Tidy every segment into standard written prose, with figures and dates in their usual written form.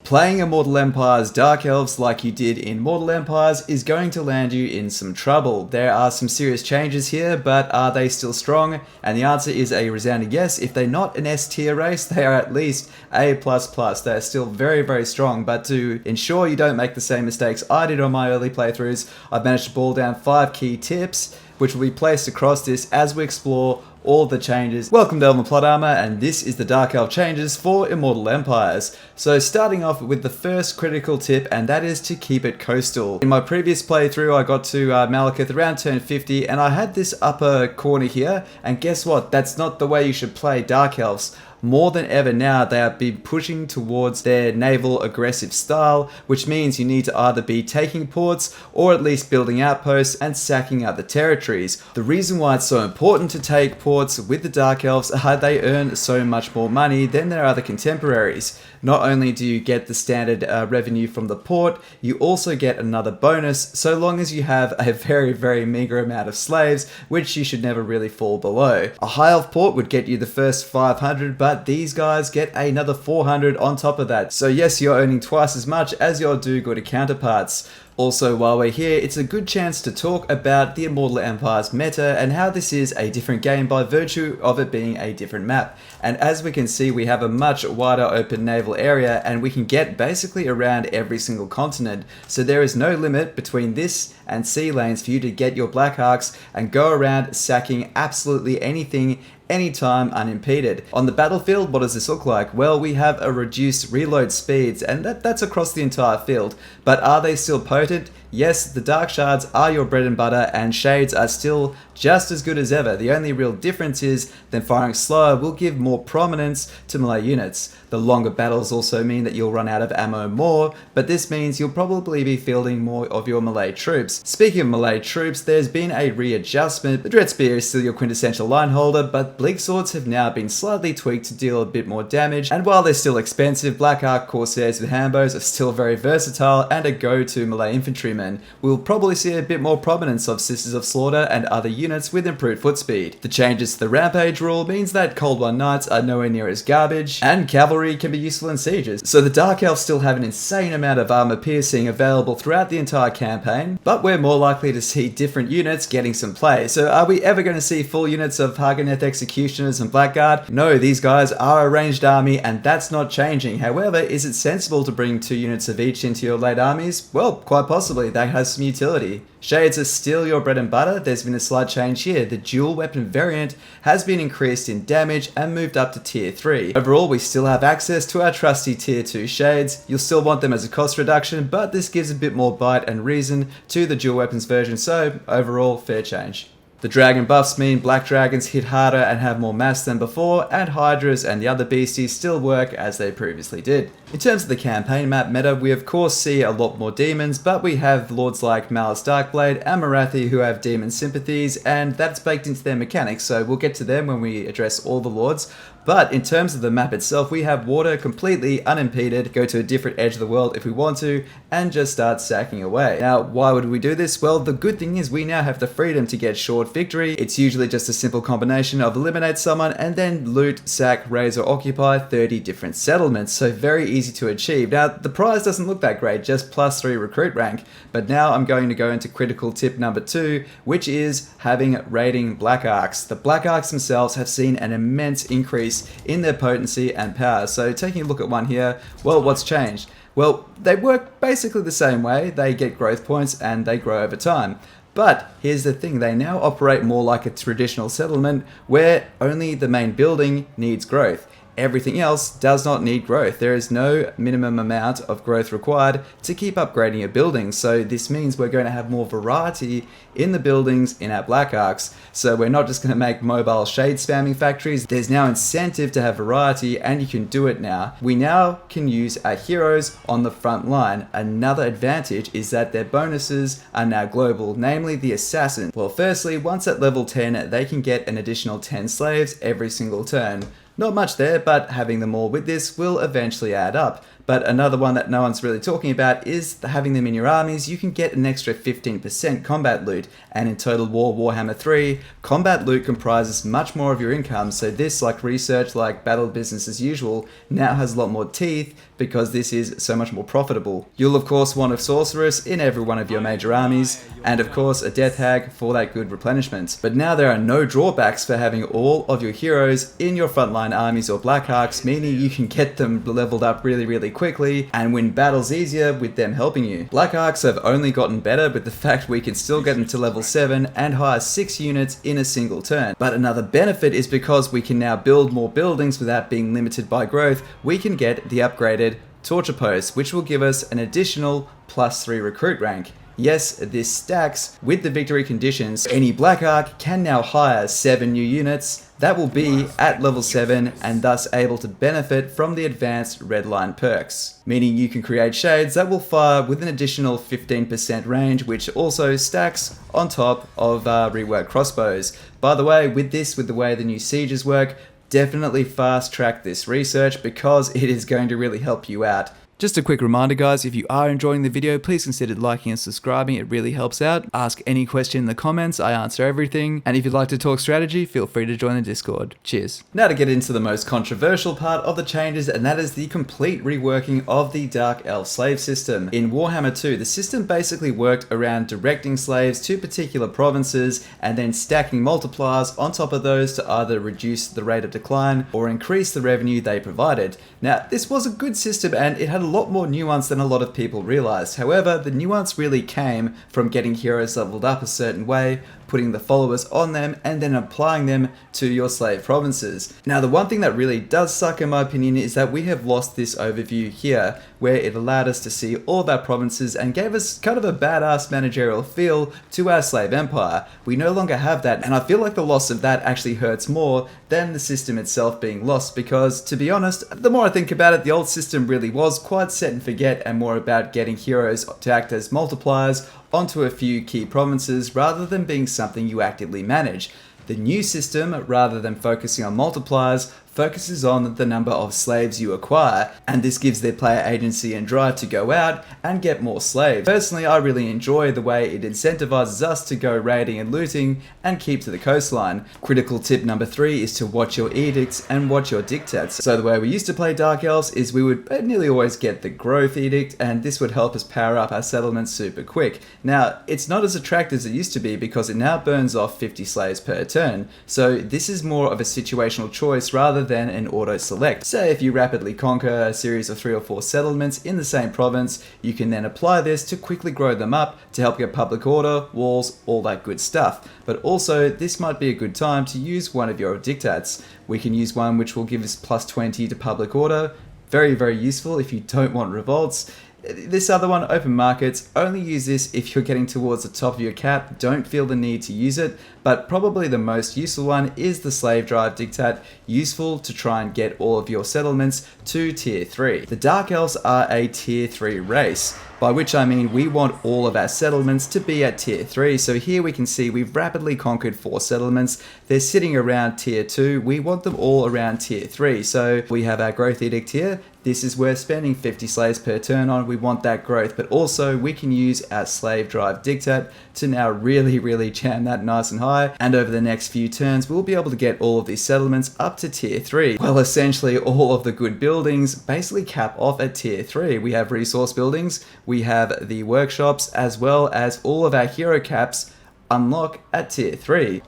Playing Immortal Empires Dark Elves like you did in Mortal Empires is going to land you in some trouble. There are some serious changes here, but are they still strong? And the answer is a resounding yes. If they're not an S tier race, they are at least A++. They are still very, very strong, but to ensure you don't make the same mistakes I did on my early playthroughs, I've managed to boil down 5 key tips, which will be placed across this as we explore all the changes. Welcome to Elven Plot Armor, and this is the Dark Elf changes for Immortal Empires. So starting off with the first critical tip, and that is to keep it coastal. In my previous playthrough I got to Malekith around turn 50, and I had this upper corner here, and guess what? That's not the way you should play Dark Elves. More than ever now, they have been pushing towards their naval aggressive style, which means you need to either be taking ports or at least building outposts and sacking other territories. The reason why it's so important to take ports with the Dark Elves are they earn so much more money than their other contemporaries. Not only do you get the standard revenue from the port, you also get another bonus so long as you have a very, very meager amount of slaves, which you should never really fall below. A high elf port would get you the first 500, but these guys get another 400 on top of that. So yes, you're earning twice as much as your do-gooder counterparts. Also, while we're here, it's a good chance to talk about the Immortal Empires meta and how this is a different game by virtue of it being a different map. And as we can see, we have a much wider open naval area and we can get basically around every single continent. So there is no limit between this and sea lanes for you to get your Black Arks and go around sacking absolutely anything anytime unimpeded. On the battlefield, what does this look like? Well, we have a reduced reload speeds, and that's across the entire field. But are they still potent? Yes, the Dark Shards are your bread and butter, and Shades are still just as good as ever. The only real difference is that firing slower will give more prominence to melee units. The longer battles also mean that you'll run out of ammo more, but this means you'll probably be fielding more of your melee troops. Speaking of melee troops, there's been a readjustment. The Dread Spear is still your quintessential line holder, but Bleak Swords have now been slightly tweaked to deal a bit more damage, and while they're still expensive, Black Ark Corsairs with handbows are still very versatile and a go-to melee infantryman. We'll probably see a bit more prominence of Sisters of Slaughter and other units with improved foot speed. The changes to the Rampage rule means that Cold One Knights are nowhere near as garbage, and cavalry can be useful in sieges. So the Dark Elves still have an insane amount of armor piercing available throughout the entire campaign, but we're more likely to see different units getting some play. So are we ever going to see full units of Har Ganeth Executioners and Blackguard? No, these guys are a ranged army and that's not changing. However, is it sensible to bring 2 units of each into your late armies? Well, quite possibly. That has some utility. Shades are still your bread and butter. There's been a slight change here. The dual weapon variant has been increased in damage and moved up to tier 3. Overall, we still have access to our trusty tier 2 Shades. You'll still want them as a cost reduction, but this gives a bit more bite and reason to the dual weapons version, so overall, fair change. The dragon buffs mean black dragons hit harder and have more mass than before, and hydras and the other beasties still work as they previously did. In terms of the campaign map meta, we of course see a lot more demons, but we have lords like Malus Darblade and Mortahi who have demon sympathies, and that's baked into their mechanics, so we'll get to them when we address all the lords. But in terms of the map itself, we have water completely unimpeded, go to a different edge of the world if we want to, and just start sacking away. Now, why would we do this? Well, the good thing is we now have the freedom to get short victory. It's usually just a simple combination of eliminate someone and then loot, sack, raise or occupy 30 different settlements, so very easy to achieve. Now, the prize doesn't look that great, just +3 recruit rank, but now I'm going to go into critical tip number 2, which is having raiding Black Arks. The Black Arks themselves have seen an immense increase in their potency and power. So taking a look at one here, well, what's changed? Well, they work basically the same way. They get growth points and they grow over time. But here's the thing, they now operate more like a traditional settlement where only the main building needs growth. Everything else does not need growth. There is no minimum amount of growth required to keep upgrading your buildings. So this means we're going to have more variety in the buildings in our Black Arks. So we're not just going to make mobile shade spamming factories. There's now incentive to have variety, and you can do it now. We now can use our heroes on the front line. Another advantage is that their bonuses are now global, namely the assassin. Well, firstly, once at level 10, they can get an additional 10 slaves every single turn. Not much there, but having them all with this will eventually add up. But another one that no one's really talking about is having them in your armies. You can get an extra 15% combat loot, and in Total War Warhammer 3, combat loot comprises much more of your income, so this, like research, like battle business as usual, now has a lot more teeth because this is so much more profitable. You'll of course want a sorceress in every one of your major armies, and of course a death hag for that good replenishment. But now there are no drawbacks for having all of your heroes in your frontline armies or black arcs, meaning you can get them leveled up really quickly and win battles easier with them helping you. Black arcs have only gotten better with the fact we can still get them to level 7 and hire 6 units in a single turn. But another benefit is because we can now build more buildings without being limited by growth, we can get the upgraded Torture Post, which will give us an additional +3 recruit rank. Yes, this stacks with the victory conditions. Any Black Ark can now hire 7 new units that will be at level 7 and thus able to benefit from the advanced red line perks. Meaning you can create shades that will fire with an additional 15% range, which also stacks on top of reworked crossbows. By the way, with the way the new sieges work, definitely fast track this research because it is going to really help you out. Just a quick reminder guys, if you are enjoying the video, please consider liking and subscribing, it really helps out. Ask any question in the comments, I answer everything. And if you'd like to talk strategy, feel free to join the Discord. Cheers. Now to get into the most controversial part of the changes, and that is the complete reworking of the Dark Elf slave system. In Warhammer 2, the system basically worked around directing slaves to particular provinces and then stacking multipliers on top of those to either reduce the rate of decline or increase the revenue they provided. Now, this was a good system and it had a lot more nuance than a lot of people realized. However, the nuance really came from getting heroes leveled up a certain way, putting the followers on them, and then applying them to your slave provinces. Now, the one thing that really does suck in my opinion is that we have lost this overview here, where it allowed us to see all of our provinces and gave us kind of a badass managerial feel to our slave empire. We no longer have that, and I feel like the loss of that actually hurts more than the system itself being lost, because to be honest, the more I think about it, the old system really was quite set and forget and more about getting heroes to act as multipliers onto a few key provinces rather than being something you actively manage. The new system, rather than focusing on multipliers, focuses on the number of slaves you acquire, and this gives their player agency and drive to go out and get more slaves. Personally, I really enjoy the way it incentivizes us to go raiding and looting and keep to the coastline. Critical tip number 3 is to watch your edicts and watch your diktats. So the way we used to play Dark Elves is we would nearly always get the growth edict, and this would help us power up our settlements super quick. Now, it's not as attractive as it used to be because it now burns off 50 slaves per turn, so this is more of a situational choice rather than an auto select. Say if you rapidly conquer a series of 3 or 4 settlements in the same province, you can then apply this to quickly grow them up to help get public order, walls, all that good stuff. But also, this might be a good time to use one of your diktats. We can use one which will give us +20 to public order. Very useful if you don't want revolts. This other one, open markets, only use this if you're getting towards the top of your cap, don't feel the need to use it, but probably the most useful one is the slave drive diktat, useful to try and get all of your settlements to tier 3. The Dark Elves are a tier 3 race, by which I mean we want all of our settlements to be at tier 3, so here we can see we've rapidly conquered 4 settlements, they're sitting around tier 2, we want them all around tier 3, so we have our growth edict here. This is worth spending 50 slaves per turn on, we want that growth, but also we can use our slave drive diktat to now really jam that nice and high, and over the next few turns we'll be able to get all of these settlements up to tier 3. Well, essentially all of the good buildings basically cap off at tier 3. We have resource buildings, we have the workshops, as well as all of our hero caps unlock at tier 3.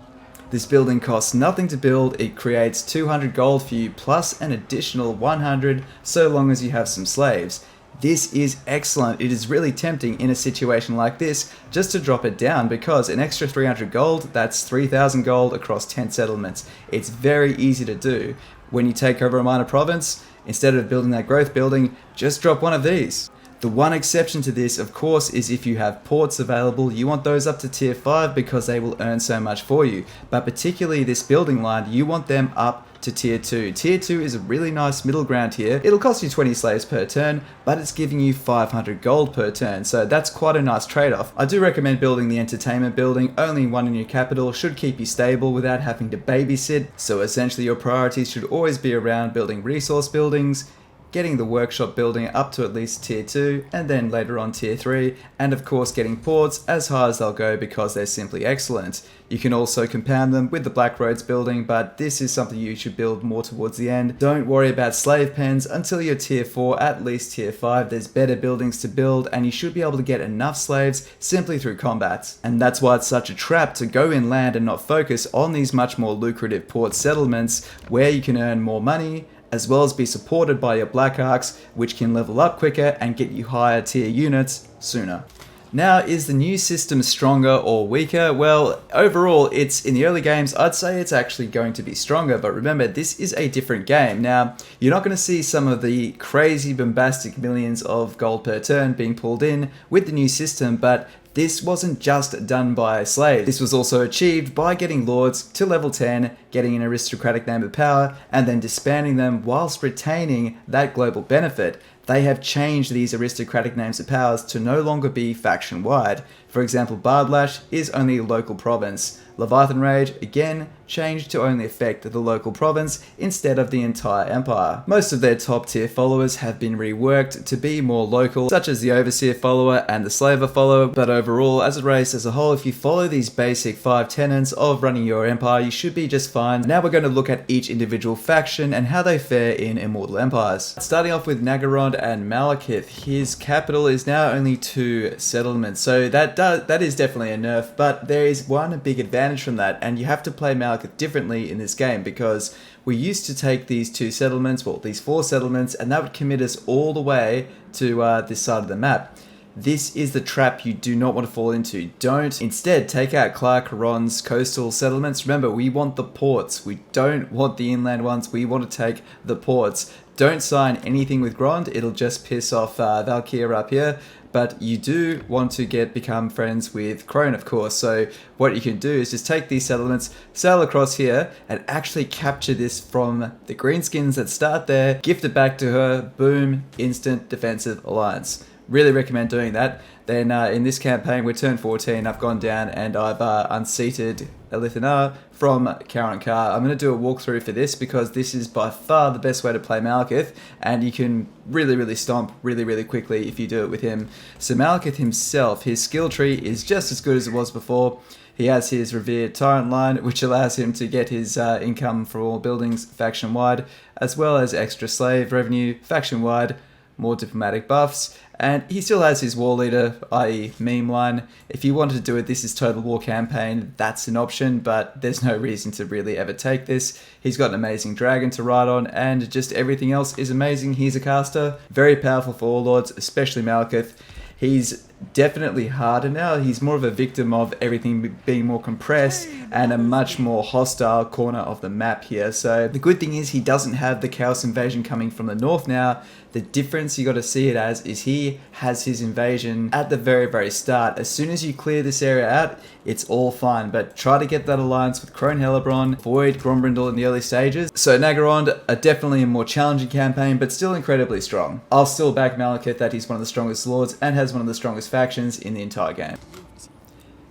This building costs nothing to build, it creates 200 gold for you plus an additional 100 so long as you have some slaves. This is excellent. It is really tempting in a situation like this just to drop it down because an extra 300 gold, that's 3,000 gold across 10 settlements. It's very easy to do. When you take over a minor province, instead of building that growth building, just drop one of these. The one exception to this, of course, is if you have ports available, you want those up to tier 5 because they will earn so much for you. But particularly this building line, you want them up to tier 2. Tier 2 is a really nice middle ground here. It'll cost you 20 slaves per turn, but it's giving you 500 gold per turn, so that's quite a nice trade-off. I do recommend building the entertainment building, only one in your capital, should keep you stable without having to babysit, so essentially your priorities should always be around building resource buildings, getting the workshop building up to at least tier 2, and then later on tier 3, and of course getting ports as high as they'll go because they're simply excellent. You can also compound them with the Black Roads building, but this is something you should build more towards the end. Don't worry about slave pens until you're tier 4, at least tier 5. There's better buildings to build, and you should be able to get enough slaves simply through combat. And that's why it's such a trap to go inland and not focus on these much more lucrative port settlements where you can earn more money, as well as be supported by your Black Arks, which can level up quicker and get you higher tier units sooner. Now, is the new system stronger or weaker? Well, overall, it's in the early games, I'd say it's actually going to be stronger, but remember, this is a different game. Now, you're not going to see some of the crazy bombastic millions of gold per turn being pulled in with the new system, but this wasn't just done by slaves. This was also achieved by getting lords to level 10, getting an aristocratic name of power, and then disbanding them whilst retaining that global benefit. They have changed these aristocratic names of powers to no longer be faction-wide. For example, Bardlash is only a local province. Leviathan Rage, again, changed to only affect the local province instead of the entire empire. Most of their top tier followers have been reworked to be more local, such as the Overseer follower and the Slaver follower, but overall, as a race as a whole, if you follow these basic 5 tenets of running your empire, you should be just fine. Now we're going to look at each individual faction and how they fare in Immortal Empires. Starting off with Naggarond and Malekith, his capital is now only 2 settlements, so that is definitely a nerf, but there is one big advantage from that, and you have to play Malekith differently in this game because we used to take these 2 settlements, well, these 4 settlements, and that would commit us all the way to this side of the map. This is the trap you do not want to fall into. Don't instead take out Ron's coastal settlements. Remember, we want the ports. We don't want the inland ones. We want to take the ports. Don't sign anything with Grond. It'll just piss off Valkyr up here. But you do want to become friends with Crone, of course. So what you can do is just take these settlements, sail across here, and actually capture this from the greenskins that start there, gift it back to her, boom, instant defensive alliance. Really recommend doing that. Then in this campaign, we're turn 14, I've gone down and I've unseated Elithanar from Karan Kar. I'm going to do a walkthrough for this because this is by far the best way to play Malekith, and you can really stomp really quickly if you do it with him. So Malekith himself, his skill tree is just as good as it was before. He has his revered tyrant line, which allows him to get his income for all buildings faction-wide, as well as extra slave revenue faction-wide, more diplomatic buffs, and he still has his war leader, i.e. meme line. If you wanted to do it, this is Total War campaign, that's an option, but there's no reason to really ever take this. He's got an amazing dragon to ride on, and just everything else is amazing. He's a caster, very powerful for all lords, especially Malekith. He's definitely harder now. He's more of a victim of everything being more compressed and a much more hostile corner of the map here. So the good thing is he doesn't have the Chaos Invasion coming from the north now. The difference you got to see it as is he has his invasion at the very start. As soon as you clear this area out, it's all fine, but try to get that alliance with Crone Hellebron, avoid Grombrindle in the early stages. So Naggarond, definitely a more challenging campaign, but still incredibly strong. I'll still back Malekith that he's one of the strongest lords and has one of the strongest factions in the entire game.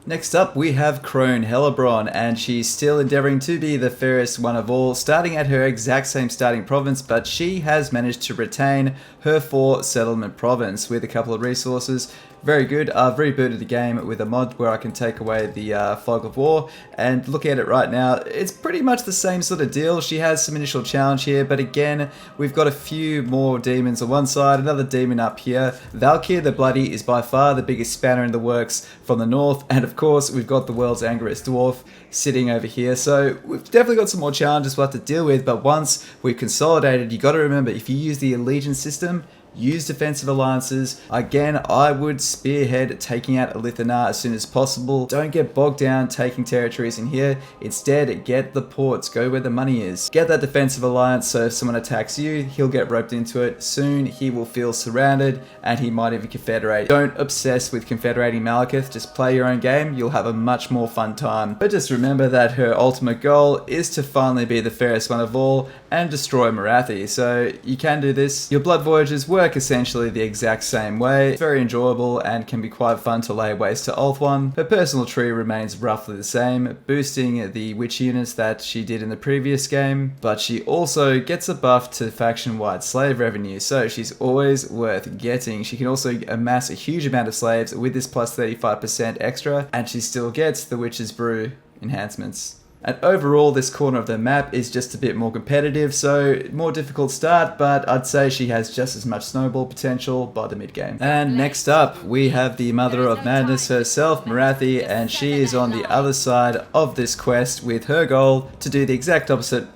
Next up, we have Crone Hellebron, and she's still endeavoring to be the fairest one of all, starting at her exact same starting province, but she has managed to retain her 4 settlement province with a couple of resources. Very good. I've rebooted the game with a mod where I can take away the Fog of War, and look at it right now, it's pretty much the same sort of deal. She has some initial challenge here, but again, we've got a few more demons on one side, another demon up here. Valkyr the Bloody is by far the biggest spanner in the works from the north, and of course, we've got the world's angriest dwarf sitting over here. So we've definitely got some more challenges we'll have to deal with, but once we've consolidated, you got to remember, if you use the allegiance system, use defensive alliances. Again, I would spearhead taking out Elithanar as soon as possible. Don't get bogged down taking territories in here. Instead, get the ports. Go where the money is. Get that defensive alliance so if someone attacks you, he'll get roped into it. Soon, he will feel surrounded and he might even confederate. Don't obsess with confederating Malekith. Just play your own game. You'll have a much more fun time. But just remember that her ultimate goal is to finally be the fairest one of all and destroy Mortahi. So you can do this. Your blood voyages were work essentially the exact same way. It's very enjoyable and can be quite fun to lay waste to Ulth 1. Her personal tree remains roughly the same, boosting the witch units that she did in the previous game, but she also gets a buff to faction-wide slave revenue, so she's always worth getting. She can also amass a huge amount of slaves with this plus 35% extra, and she still gets the Witch's Brew enhancements. And overall, this corner of the map is just a bit more competitive, so more difficult start, but I'd say she has just as much snowball potential by the mid game. And next up, we have the Mother of Madness herself, Mortahi, and she is on the other side of this quest with her goal to do the exact opposite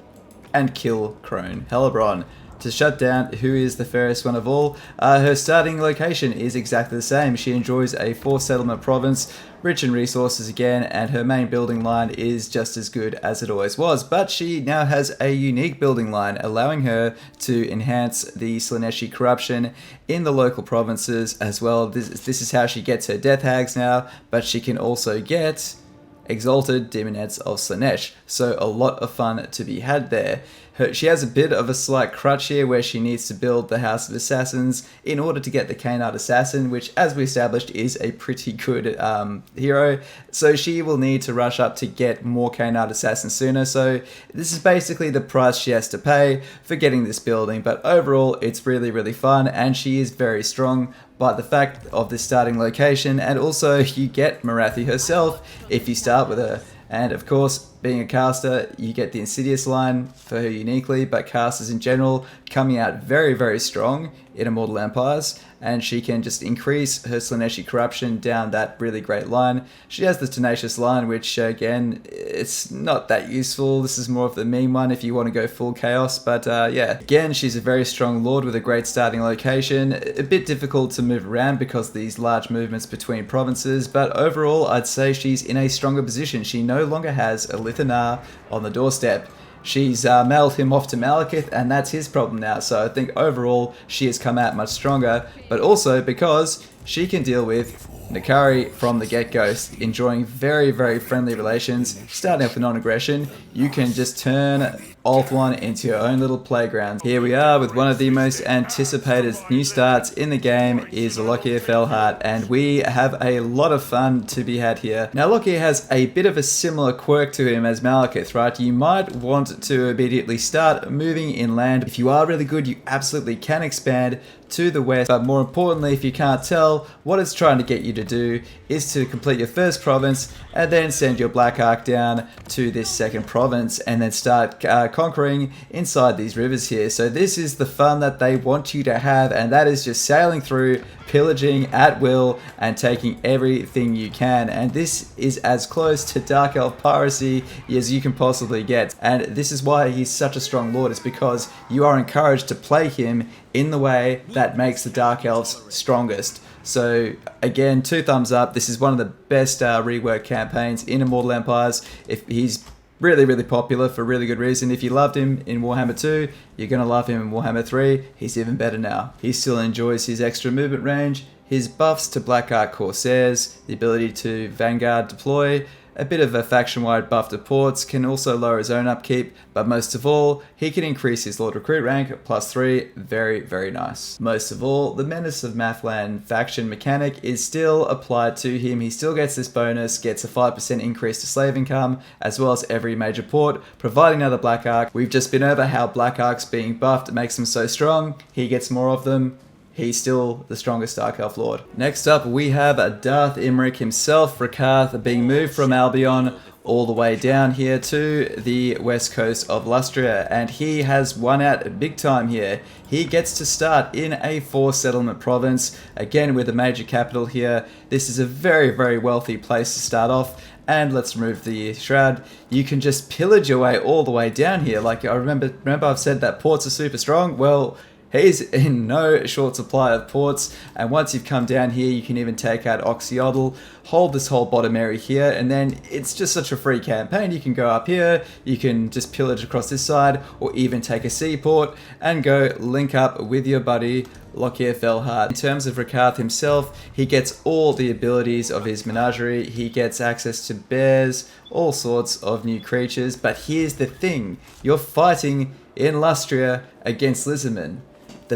and kill Crone, Hellebron, to shut down who is the fairest one of all. Her starting location is exactly the same. She enjoys a 4-settlement province, rich in resources again, and her main building line is just as good as it always was. But she now has a unique building line, allowing her to enhance the Slaaneshi corruption in the local provinces as well. This is how she gets her Death Hags now, but she can also get Exalted Demonettes of Slaanesh, so a lot of fun to be had there. She has a bit of a slight crutch here where she needs to build the House of Assassins in order to get the Canard Assassin, which, as we established, is a pretty good hero. So she will need to rush up to get more Canard Assassins sooner. So this is basically the price she has to pay for getting this building. But overall, it's really, really fun, and she is very strong by the fact of this starting location. And also, you get Mortahi herself if you start with her. And of course, being a caster, you get the Insidious line for her uniquely, but casters in general coming out very, very strong in Immortal Empires, and she can just increase her Slaaneshi corruption down that really great line. She has the Tenacious line, which again, it's not that useful. This is more of the meme one if you want to go full chaos, but yeah. Again, she's a very strong lord with a great starting location. A bit difficult to move around because of these large movements between provinces, but overall, I'd say she's in a stronger position. She no longer has a Lithanar on the doorstep. She's mailed him off to Malekith, and that's his problem now. So I think overall she has come out much stronger, but also because she can deal with Nakari from the get-go, enjoying very, very friendly relations, starting off with non-aggression. You can just turn Ulth 1 into your own little playground. Here we are with one of the most anticipated new starts in the game is Lokhir Fellheart, and we have a lot of fun to be had here. Now Lokhir has a bit of a similar quirk to him as Malekith, right? You might want to immediately start moving inland. If you are really good, you absolutely can expand to the west, but more importantly, if you can't tell, what it's trying to get you to do is to complete your first province and then send your Black Ark down to this second province and then start conquering inside these rivers here. So this is the fun that they want you to have, and that is just sailing through, pillaging at will and taking everything you can. And this is as close to Dark Elf piracy as you can possibly get, and this is why he's such a strong lord. It's because you are encouraged to play him in the way that makes the Dark Elves strongest. So again, 2 thumbs up. This is one of the best rework campaigns in Immortal Empires. If he's really, really popular for a really good reason. If you loved him in Warhammer 2, you're going to love him in Warhammer 3. He's even better now. He still enjoys his extra movement range, his buffs to Black Ark Corsairs, the ability to Vanguard deploy, a bit of a faction-wide buff to ports, can also lower his own upkeep, but most of all, he can increase his Lord Recruit rank +3, very, very nice. Most of all, the Menace of Mathland faction mechanic is still applied to him. He still gets this bonus, gets a 5% increase to slave income, as well as every major port, providing another Black Ark. We've just been over how Black Arks being buffed makes them so strong. He gets more of them. He's still the strongest Dark Elf Lord. Next up, we have Darth Imric himself, Rakarth, being moved from Albion all the way down here to the west coast of Lustria, and he has won out big time here. He gets to start in a 4-settlement province, again with a major capital here. This is a very, very wealthy place to start off. And let's remove the shroud. You can just pillage your way all the way down here. Like I remember I've said that ports are super strong. Well, he's in no short supply of ports, and once you've come down here, you can even take out Oxyodal, hold this whole bottom area here, and then it's just such a free campaign. You can go up here, you can just pillage across this side, or even take a seaport and go link up with your buddy Lokhir Fellheart. In terms of Rakarth himself, he gets all the abilities of his menagerie. He gets access to bears, all sorts of new creatures, but here's the thing, you're fighting in Lustria against lizardmen.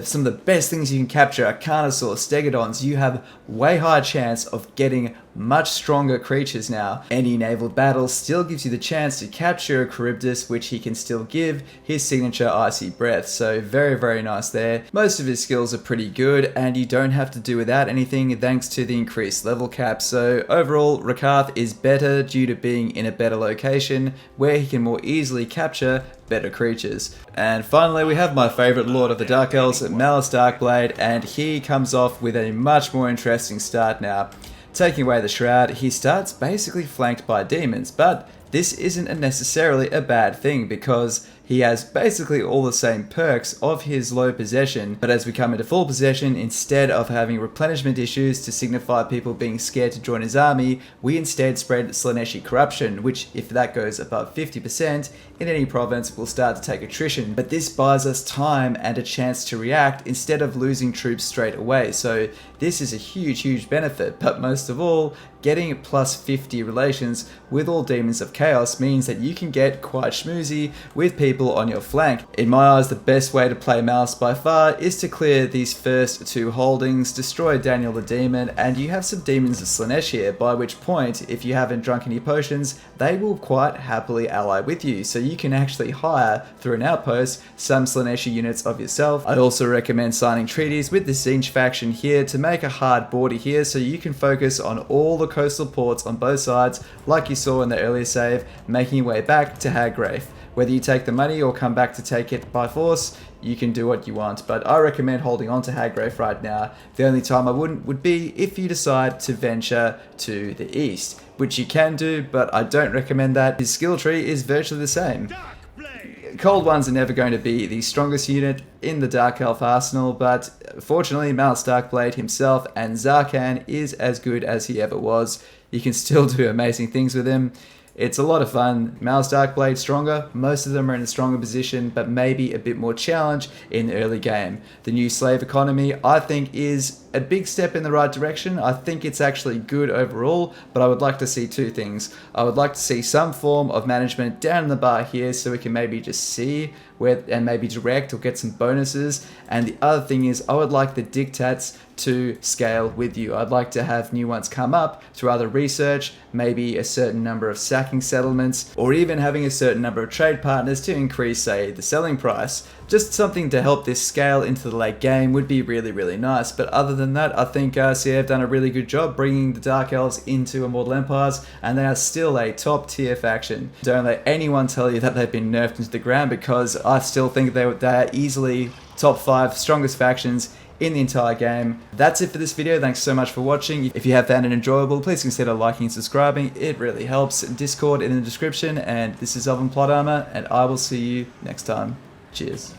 some of the best things you can capture are Carnosaurs, Stegodons. You have way higher chance of getting much stronger creatures now. Any naval battle still gives you the chance to capture a Charybdis, which he can still give his signature Icy Breath. So very nice there. Most of his skills are pretty good, and you don't have to do without anything thanks to the increased level cap. So overall, Rakarth is better due to being in a better location where he can more easily capture better creatures. And finally, we have my favourite Lord of the Dark Elves, Malus Darkblade, and he comes off with a much more interesting start now. Taking away the Shroud, he starts basically flanked by demons, but this isn't necessarily a bad thing because he has basically all the same perks of his low possession, but as we come into full possession, instead of having replenishment issues to signify people being scared to join his army, we instead spread Slaaneshi Corruption, which if that goes above 50% in any province will start to take attrition. But this buys us time and a chance to react instead of losing troops straight away, so this is a huge benefit. But most of all, getting plus 50 relations with all Demons of Chaos means that you can get quite schmoozy with people on your flank. In my eyes, the best way to play Malus by far is to clear these first two holdings, destroy Daniel the Demon, and you have some Demons of Slaanesh here, by which point, if you haven't drunk any potions, they will quite happily ally with you, so you can actually hire, through an outpost, some Slaaneshi units of yourself. I also recommend signing treaties with the Siege faction here to make a hard border here, so you can focus on all the coastal ports on both sides, like you saw in the earlier save, making your way back to Har Ganeth. Whether you take the money or come back to take it by force, you can do what you want, but I recommend holding on to Har Ganeth right now. The only time I wouldn't would be if you decide to venture to the east, which you can do, but I don't recommend that. His skill tree is virtually the same. Cold Ones are never going to be the strongest unit in the Dark Elf arsenal, but fortunately Malus Darkblade himself and Zarkan is as good as he ever was. You can still do amazing things with him. It's a lot of fun. Malus Darkblade stronger, most of them are in a stronger position, but maybe a bit more challenge in the early game. The new slave economy, I think, is a big step in the right direction. I think it's actually good overall, but I would like to see two things. I would like to see some form of management down in the bar here so we can maybe just see where and maybe direct or get some bonuses. And the other thing is I would like the diktats to scale with you. I'd like to have new ones come up through either research, maybe a certain number of sacking settlements, or even having a certain number of trade partners to increase, say, the selling price. Just something to help this scale into the late game would be really nice. But other than that, I think CA have done a really good job bringing the Dark Elves into Immortal Empires, and they are still a top tier faction. Don't let anyone tell you that they've been nerfed into the ground, because I still think they are easily top 5 strongest factions in the entire game. That's it for this video. Thanks so much for watching. If you have found it enjoyable, please consider liking and subscribing. It really helps. Discord in the description, and this is Elven Plot Armor, and I will see you next time. Cheers.